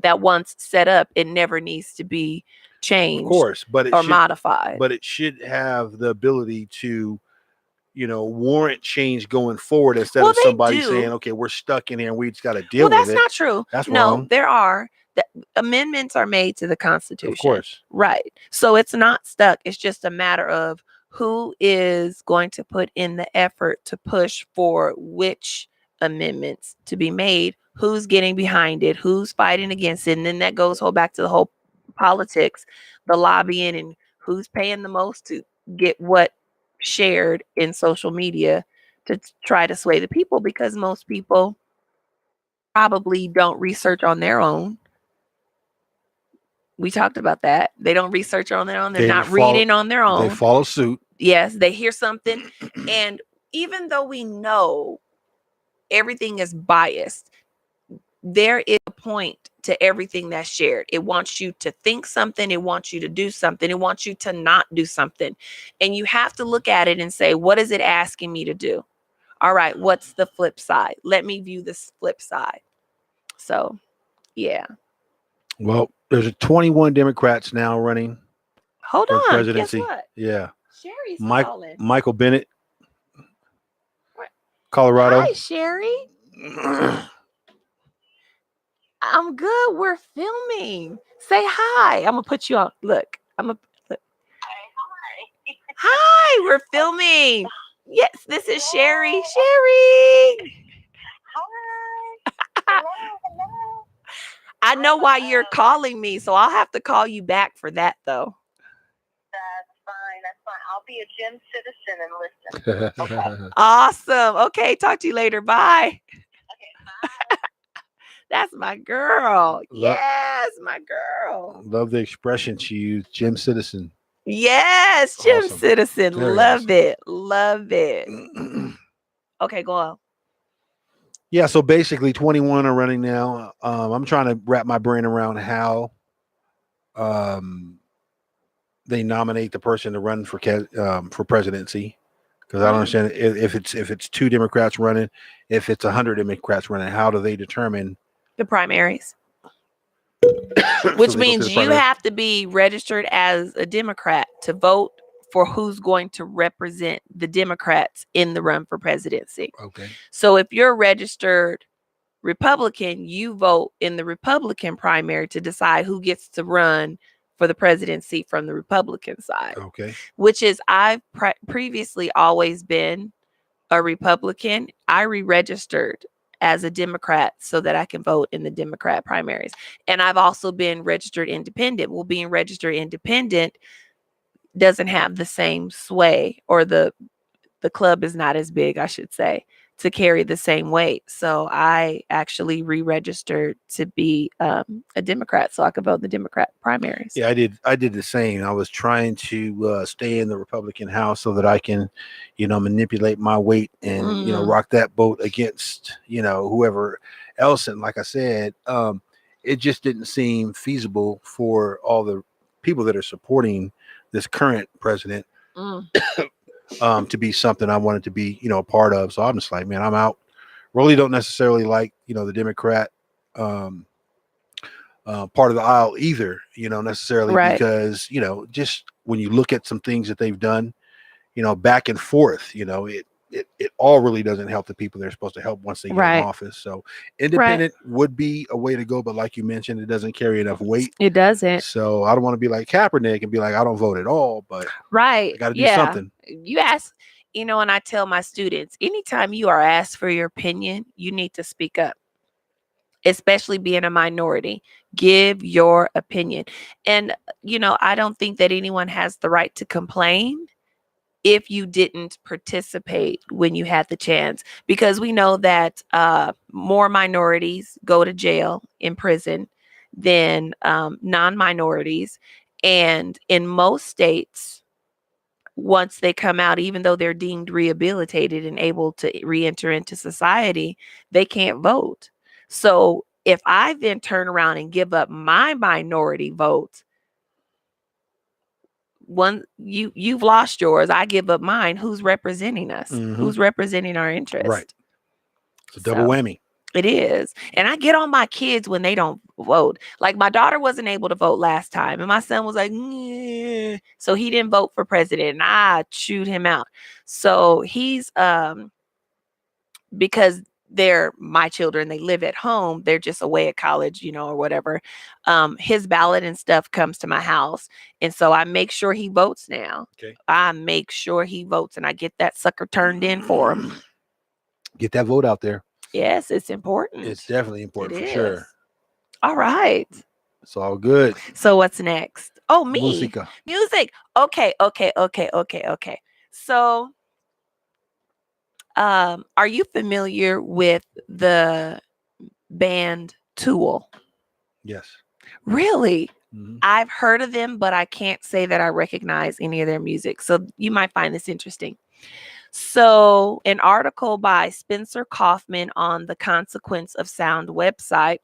that once set up, it never needs to be changed Of course, but it or should, modified. but it should have the ability to, warrant change going forward instead of they somebody do. saying, okay, we're stuck in here and we just got to deal Well, with that's it. not true. That's No, wrong. there are. Amendments are made to the Constitution. Of course. Right. So it's not stuck. It's just a matter of who is going to put in the effort to push for which amendments to be made, who's getting behind it, who's fighting against it. And then that goes back to the whole politics, the lobbying, and who's paying the most to get what shared in social media to try to sway the people, because most people probably don't research on their own. We talked about that. They don't research on their own. They're not reading on their own. They follow suit. Yes, they hear something. And even though we know everything is biased, there is a point to everything that's shared. It wants you to think something. It wants you to do something. It wants you to not do something. And you have to look at it and say, what is it asking me to do? All right, what's the flip side? Let me view this flip side. So, yeah. Well, there's 21 Democrats now running. Hold for on. presidency. Guess what? Yeah. Sherry's calling. Michael Bennett, Colorado. Hi, Sherry. I'm good. We're filming. Say hi. I'm gonna put you on. Look. Look. Hi. We're filming. Yes, this is Sherry. Sherry. Hi. Hello. I know why you're calling me, so I'll have to call you back for that, though. That's fine. I'll be a gym citizen and listen. Okay. Awesome. Okay, talk to you later. Bye. Okay, bye. That's my girl. Yes, my girl. Love the expression she used, gym citizen. Yes, gym Awesome. citizen. Very Love awesome. it. Love it. Okay, go on. Yeah, so basically 21 are running now. I'm trying to wrap my brain around how they nominate the person to run for presidency, because I don't understand if it's 2 Democrats running, if it's 100 Democrats running, how do they determine the primaries? Which means you have to be registered as a Democrat to vote for who's going to represent the Democrats in the run for presidency. Okay. So if you're registered Republican, you vote in the Republican primary to decide who gets to run for the presidency from the Republican side. Okay. Which is, I've previously always been a Republican. I re-registered as a Democrat so that I can vote in the Democrat primaries. And I've also been registered independent. Well, being registered independent doesn't have the same sway, or the club is not as big, I should say, to carry the same weight. So I actually re-registered to be a Democrat so I could vote in the Democrat primaries. Yeah, I did the same. I was trying to stay in the Republican House so that I can, manipulate my weight and, rock that boat against, whoever else. And like I said, it just didn't seem feasible for all the people that are supporting this current president to be something I wanted to be, a part of. So I'm just like, man, I'm out. Really don't necessarily like, the Democrat part of the aisle either, necessarily, right. because, just when you look at some things that they've done, back and forth, it all really doesn't help the people they're supposed to help once they get in office. So independent would be a way to go, but like you mentioned, it doesn't carry enough weight. It doesn't. So I don't want to be like Kaepernick and be like, I don't vote at all, but I got to do something. You ask, and I tell my students, anytime you are asked for your opinion, you need to speak up, especially being a minority. Give your opinion. And, I don't think that anyone has the right to complain if you didn't participate when you had the chance, because we know that more minorities go to jail, in prison, than non-minorities. And in most states, once they come out, even though they're deemed rehabilitated and able to re-enter into society, they can't vote. So if I then turn around and give up my minority vote, you've lost yours, I give up mine. Who's representing us? Who's representing our interest? Right. It's a double whammy. It is. And I get on my kids when they don't vote. Like my daughter wasn't able to vote last time. And my son was like, "Nyeh." So he didn't vote for president. And I chewed him out. So he's because they're my children, they live at home, they're just away at college, you know, or whatever. His ballot and stuff comes to my house. And so I make sure he votes now. Okay. I make sure he votes and I get that sucker turned in for him. Get that vote out there. Yes, it's important. It's definitely important It for sure. is. All right. It's all good. So what's next? Oh, me. Musica. Music. Okay. So are you familiar with the band Tool? Yes. Really? Mhm. I've heard of them, but I can't say that I recognize any of their music. So you might find this interesting. So an article by Spencer Kaufman on the Consequence of Sound website.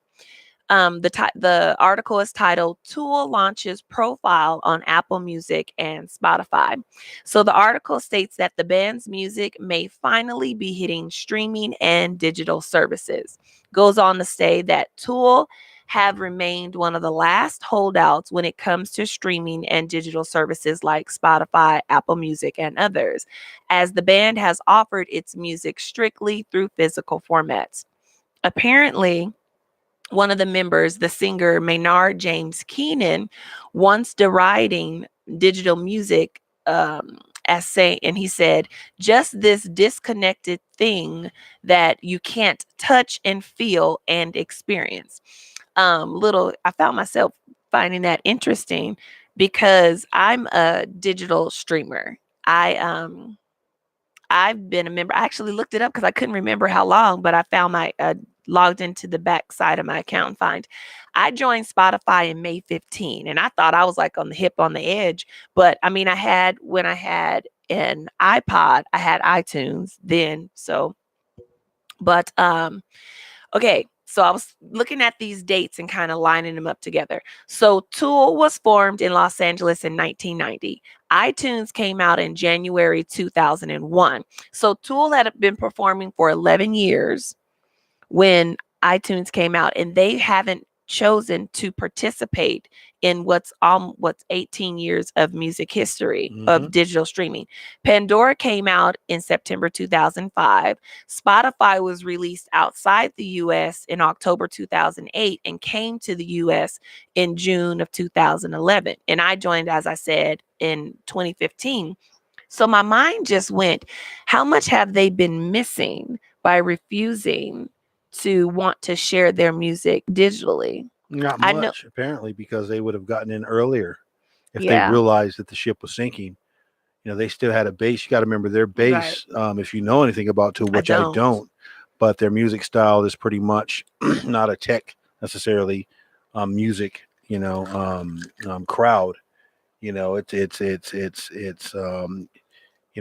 The article is titled Tool Launches Profile on Apple Music and Spotify. So the article states that the band's music may finally be hitting streaming and digital services. Goes on to say that Tool have remained one of the last holdouts when it comes to streaming and digital services like Spotify, Apple Music, and others, as the band has offered its music strictly through physical formats. Apparently, one of the members, the singer Maynard James Keenan, once deriding digital music as saying, and he said, just this disconnected thing that you can't touch and feel and experience. I found myself finding that interesting because I'm a digital streamer. I've been a member. I actually looked it up because I couldn't remember how long, but I found my logged into the back side of my account and find I joined Spotify in May 15, and I thought I was like on the hip on the edge. But I mean, when I had an iPod, I had iTunes then. So, but okay. So I was looking at these dates and kind of lining them up together. So Tool was formed in Los Angeles in 1990. iTunes came out in January 2001. So Tool had been performing for 11 years when iTunes came out, and they haven't chosen to participate in what's 18 years of music history of digital streaming. Pandora came out in September 2005. Spotify was released outside the US in October 2008 and came to the US in June of 2011. And I joined, as I said, in 2015. So my mind just went, how much have they been missing by refusing to want to share their music digitally? Not I know. much, apparently, because they would have gotten in earlier if they Yeah. realized that the ship was sinking. You know, they still had a base. You got to remember their base. If you know anything about Tool, which I don't, but their music style is pretty much not a tech necessarily music, crowd. You know, it's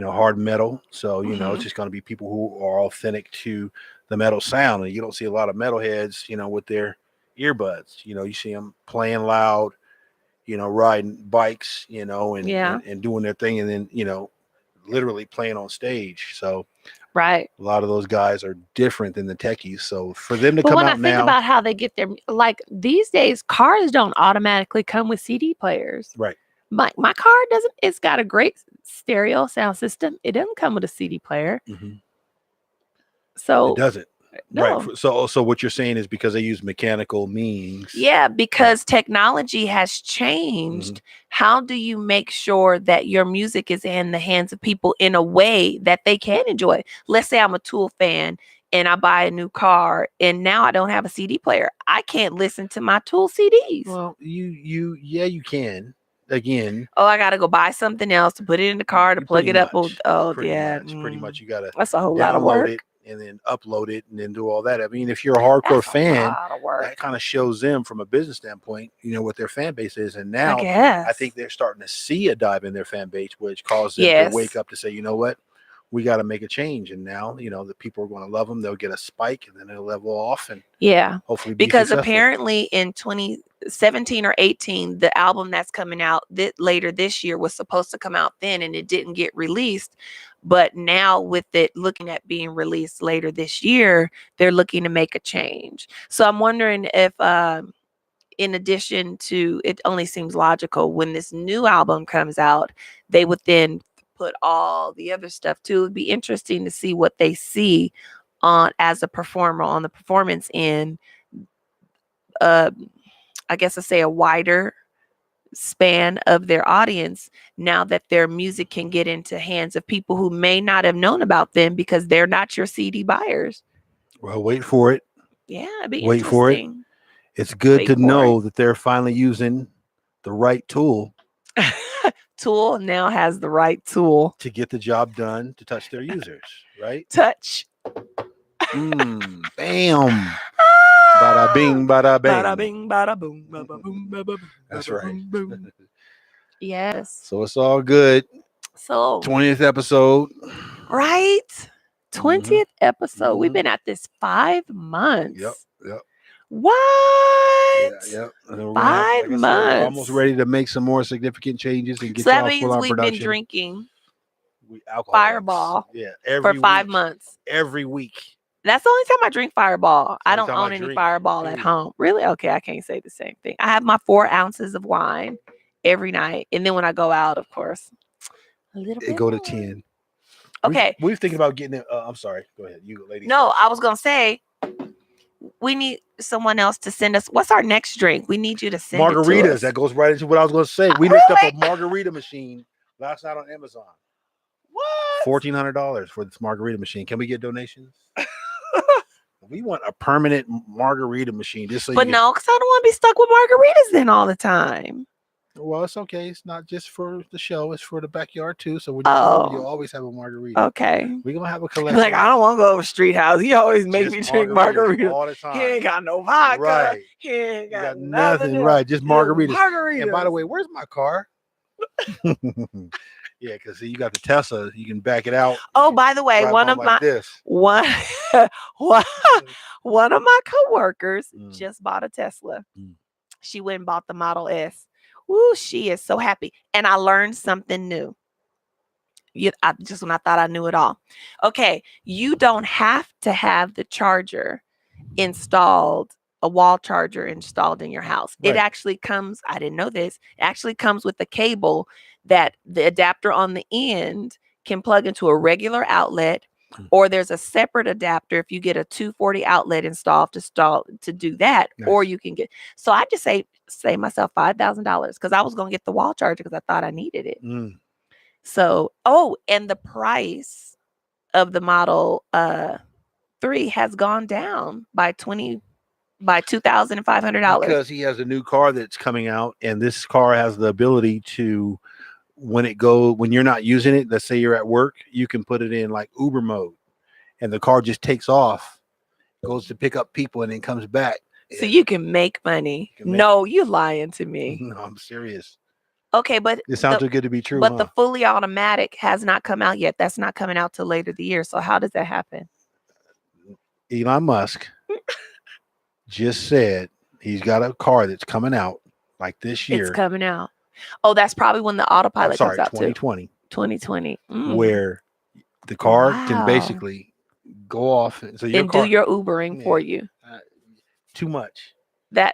hard metal. So, it's just going to be people who are authentic to the metal sound. And you don't see a lot of metalheads, with their earbuds. You see them playing loud, riding bikes, and doing their thing. And then, literally playing on stage. So Right. a lot of those guys are different than the techies. So for them to But come when I out think now, about how they get their, like these days, cars don't automatically come with CD players. right. My car doesn't. It's got a great stereo sound system. It doesn't come with a CD player. So It doesn't. no. Right. So what you're saying is because they use mechanical means. Yeah, because technology has changed. How do you make sure that your music is in the hands of people in a way that they can enjoy? Let's say I'm a Tool fan and I buy a new car and now I don't have a CD player. I can't listen to my Tool CDs. Well, you can. Again, I gotta go buy something else to put it in the car to plug it up. Pretty much you gotta that's a whole lot of work. it and then upload it and then do all that. I mean, if you're a hardcore fan, that kind of shows them from a business standpoint, what their fan base is. And now I think they're starting to see a dive in their fan base, which caused them to wake up to say, you know what, we got to make a change. And now, the people are going to love them. They'll get a spike and then they'll level off and hopefully be because successful. apparently in 2017 or 18, the album that's coming out later this year was supposed to come out then, and it didn't get released. But now with it looking at being released later this year, they're looking to make a change. So I'm wondering if, in addition to, it only seems logical when this new album comes out, they would then put all the other stuff too. It'd be interesting to see what they see on as a performer on the performance end. I guess I say a wider span of their audience now that their music can get into hands of people who may not have known about them because they're not your CD buyers. Well, wait for it. Yeah, it'd be Wait for it. interesting. It's good to know that they're finally using the right tool. Tool now has the right tool to get the job done, to touch their users, right? Touch. Bam. Bada bing, bada bang. Bada bing, bada boom, bada boom, bada boom. That's bada right. boom, boom. Yes. So it's all good. So 20th episode. Right? 20th episode. We've Mhm. been at this 5 months. Yep. What? Yep. And we're 5 we're months. almost ready to make some more significant changes and get So that y'all means full on we've production. been drinking Alcohol Fireball every for 5 week. months. Every week. That's the only time I drink Fireball. I Only don't time I own any drink, Fireball at period. home. Really? Okay, I can't say the same thing. I have my 4 ounces of wine every night. And then when I go out, of course, a little bit It go to more. 10. Okay. We're thinking about getting it. I'm sorry. Go ahead. You lady. No, first. I was going to say, we need someone else to send us. What's our next drink? We need you to send it to Margaritas. us. That goes right into what I was going to say. We looked up Really? a margarita machine last night on Amazon. What? $1,400 for this margarita machine. Can we get donations? We want a permanent margarita machine. Just so But you no, because I don't want to be stuck with margaritas then all the time. Well, it's okay. It's not just for the show. It's for the backyard too. So when Oh. you always have a margarita. Okay. We're gonna have a collection. Like, I don't want to go to Street House. He always makes me Just drink margaritas. all the time. He ain't got no vodka. Right. He ain't You got, got nothing. nothing. Right. Just margaritas. Margaritas. And by the way, where's my car? Yeah, because you got the Tesla. You can back it out. Oh, by the way, drive one on of like my this. one one of my coworkers Mm. just bought a Tesla. Mm. She went and bought the Model S. Woo, she is so happy. And I learned something new. When I thought I knew it all. Okay, you don't have to have the charger installed, a wall charger installed in your house. It Right. actually comes, I didn't know this, it actually comes with a cable that the adapter on the end can plug into a regular outlet, or there's a separate adapter if you get a 240 outlet installed to do that, or Nice. you can get. So I just save myself $5,000 because I was going to get the wall charger because I thought I needed it. Mm. So, and the price of the Model 3 has gone down by $2,500. Because he has a new car that's coming out, and this car has the ability to, when you're not using it, let's say you're at work, you can put it in like Uber mode, and the car just takes off, goes to pick up people, and then comes back. So you can make money. No, you lying to me. No, I'm serious. Okay, but It sounds too good to be true. But the fully automatic has not come out yet. That's not coming out till later the year. So how does that happen? Elon Musk just said he's got a car that's coming out like this year. It's coming out. Oh, that's probably when the autopilot comes out 2020. too. 2020. Where the car Wow. can basically go off and do your Ubering for you. Too much.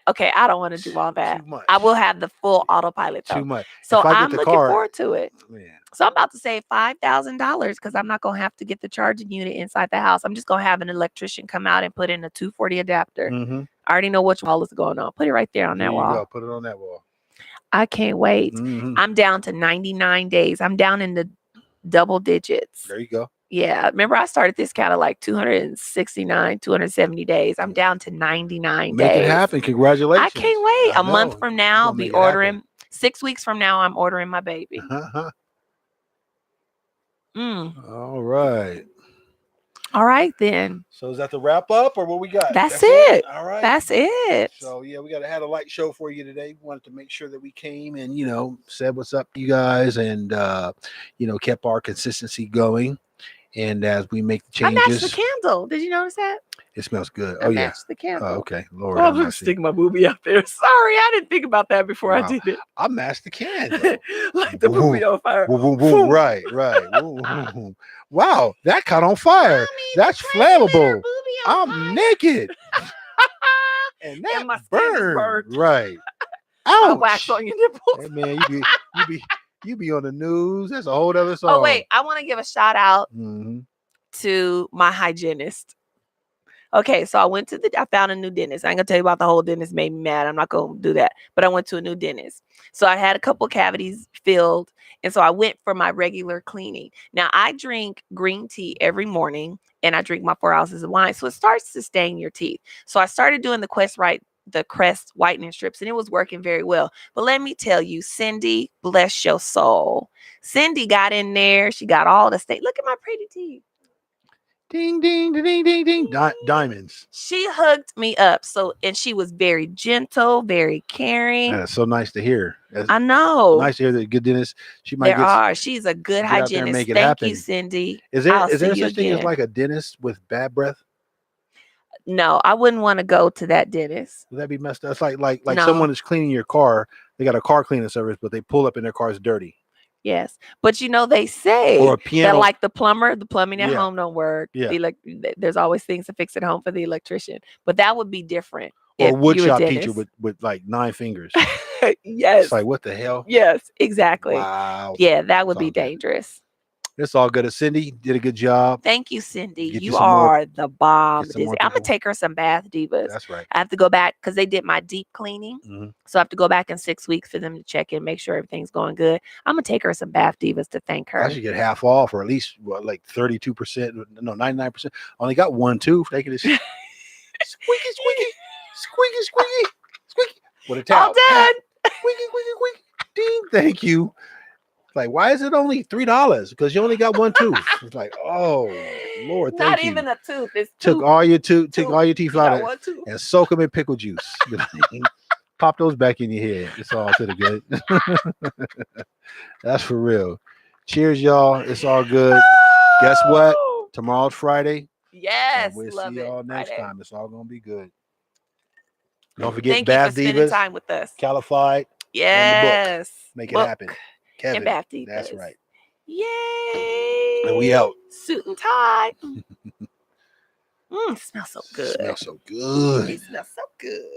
Okay, I don't want to do all that. Too much. I will have the full autopilot though. Too much. So If I get I'm the looking car- forward to it. Man. So I'm about to save $5,000 because I'm not gonna have to get the charging unit inside the house. I'm just gonna have an electrician come out and put in a 240 adapter. Mm-hmm. I already know which wall is going on. Put it right there on that wall. Go. Put it on that wall. I can't wait. Mhm. I'm down to 99 days. I'm down in the double digits. There you go. Yeah. Remember, I started this kind of like 269, 270 days. I'm down to 99 Make days. it happen. Congratulations. I can't wait. I A month know. from now, I'll Gonna be make it happen. ordering. 6 weeks from now, I'm ordering my baby. All right. All right, then. So is that the wrap up or what we got? That's it. All right. That's it. So yeah, we had a light show for you today. We wanted to make sure that we came and said what's up to you guys and kept our consistency going. And as we make the I matched the changes, candle. Did you notice that? it smells good. I Oh yeah. matched the candle. Oh, okay. Lord, Oh, have I'm mercy. sticking my boobie out there. Sorry, I didn't think about that before I Wow. did it. I matched the candle. Like the boobie on fire. Boom, boom, boom. Right, right. Boom, boom, boom. Wow, that caught on fire. Mommy, That's the 20-liter flammable. boobie on I'm fire. naked. And that And my skin is burned. burned. Right. I Ouch. wax on your nipples. Hey, man, you be on the news. That's a whole other song. Oh wait, I want to give a shout out Mhm. to my hygienist. Okay, so I found a new dentist. I ain't gonna tell you about the whole dentist made me mad. I'm not gonna do that. But I went to a new dentist. So I had a couple cavities filled. And so I went for my regular cleaning. Now I drink green tea every morning and I drink my 4 ounces of wine. So it starts to stain your teeth. So I started doing the Crest whitening strips, and it was working very well. But let me tell you, Cindy, bless your soul. Cindy got in there. She got all the stain. Look at my pretty teeth. Ding, ding, ding, ding, ding, ding. Diamonds. She hugged me up. And she was very gentle, very caring. That's so nice to hear. That's I know. nice to hear that good dentist. She might She's a good get out there and hygienist. make it Thank happen. you, Cindy. Is there I'll is there see you such thing as again. like a dentist with bad breath? No, I wouldn't want to go to that dentist. Would that be messed up? It's like No. someone is cleaning your car. They got a car cleaning service, but they pull up and their car is dirty. Yes. But they say Or a that piano. like the plumbing at Yeah. home don't work. Yeah. There's always things to fix at home for the electrician. But that would be different. Or a if wood you were shop dentist. teacher with like 9 fingers. Yes. It's like, what the hell? Yes, exactly. Wow. Yeah, that would It's be all good. dangerous. It's all good. Cindy did a good job. Thank you, Cindy. Get you You some more- are the bomb. get some more I'm gonna people. take her some Bath Divas. That's right. I have to go back because they did my deep cleaning. Mhm. So I have to go back in 6 weeks for them to check in, make sure everything's going good. I'm gonna take her some Bath Divas to thank her. I should get half off, or at least like 32%. No, 99%. Only got 1, 2. Taking this squeaky, squeaky, squeaky, squeaky, squeaky. With a towel. All done. Squeaky, squeaky, squeaky. Ding. Thank you. Like, why is it only $3? Because you only got 1 tooth. It's like, oh Lord, thank Not you. even a tooth. It's Took two. all your teeth You out got of one tooth. and soak them in pickle juice. Pop those back in your head. It's all to the good. That's for real. Cheers, y'all. It's all good. Guess what? Oh! Tomorrow's Friday. Yes. And we'll love see it. y'all next Friday. time. It's all gonna be good. Don't forget Thank you for Bath spending Divas, time with us. Calified. Yes. Make it Book happen. Kevin. And Bath Divas. That's right. Yay. And we out. Suit and tie. Smells so good. Smells so good. It smells so good.